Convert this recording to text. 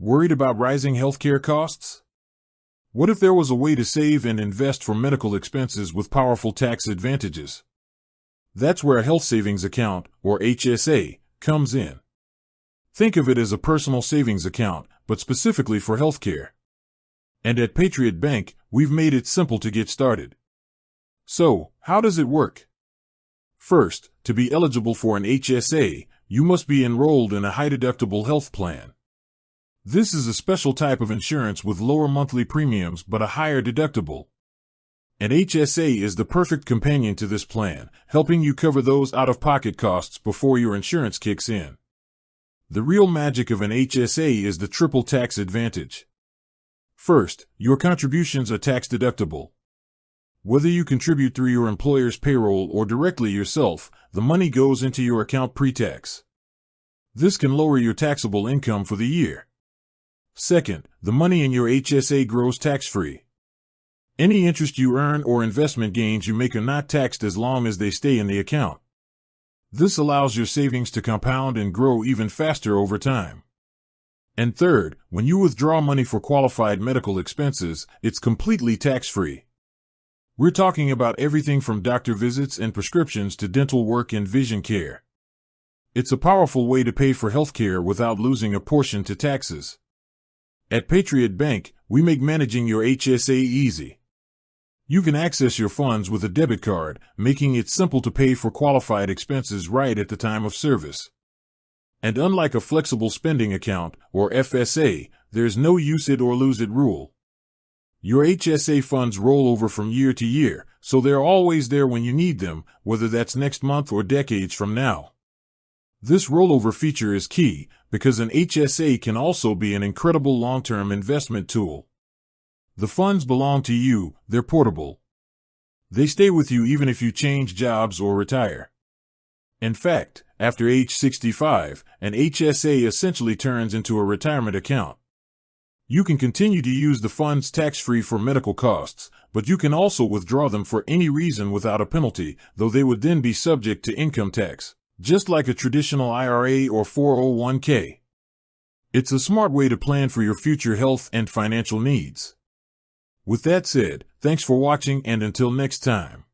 Worried about rising healthcare costs? What if there was a way to save and invest for medical expenses with powerful tax advantages? That's where a health savings account, or HSA, comes in. Think of it as a personal savings account, but specifically for healthcare. And at Patriot Bank, we've made it simple to get started. So, how does it work? First, to be eligible for an HSA, you must be enrolled in a high-deductible health plan. This is a special type of insurance with lower monthly premiums but a higher deductible. An HSA is the perfect companion to this plan, helping you cover those out-of-pocket costs before your insurance kicks in. The real magic of an HSA is the triple tax advantage. First, your contributions are tax-deductible. Whether you contribute through your employer's payroll or directly yourself, the money goes into your account pre-tax. This can lower your taxable income for the year. Second, the money in your HSA grows tax-free. Any interest you earn or investment gains you make are not taxed as long as they stay in the account. This allows your savings to compound and grow even faster over time. And third, when you withdraw money for qualified medical expenses, it's completely tax-free. We're talking about everything from doctor visits and prescriptions to dental work and vision care. It's a powerful way to pay for healthcare without losing a portion to taxes. At Patriot Bank, we make managing your HSA easy. You can access your funds with a debit card, making it simple to pay for qualified expenses right at the time of service. And unlike a flexible spending account, or FSA, there's no use it or lose it rule. Your HSA funds roll over from year to year, so they're always there when you need them, whether that's next month or decades from now. This rollover feature is key, because an HSA can also be an incredible long-term investment tool. The funds belong to you, they're portable. They stay with you even if you change jobs or retire. In fact, after age 65, an HSA essentially turns into a retirement account. You can continue to use the funds tax-free for medical costs, but you can also withdraw them for any reason without a penalty, though they would then be subject to income tax, just like a traditional IRA or 401k. It's a smart way to plan for your future health and financial needs. With that said, thanks for watching and until next time.